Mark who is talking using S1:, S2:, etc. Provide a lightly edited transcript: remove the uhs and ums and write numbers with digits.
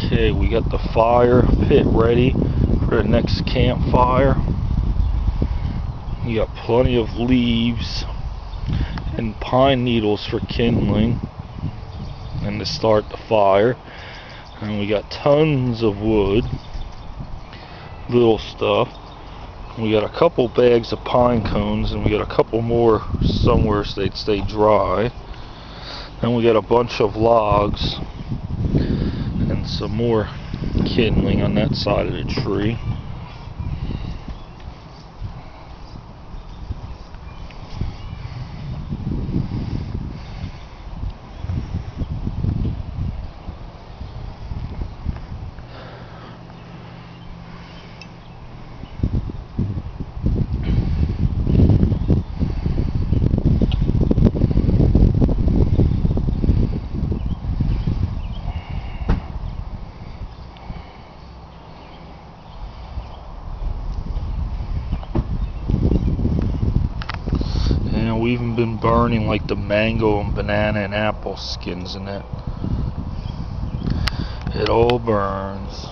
S1: Okay, we got the fire pit ready for the next campfire. You got plenty of leaves and pine needles for kindling and to start the fire. And we got tons of wood, little stuff. We got a couple bags of pine cones, and we got a couple more somewhere so they'd stay dry. Then we got a bunch of logs and some more kindling on that side of the tree. We've even been burning like the mango and banana and apple skins in it. It all burns.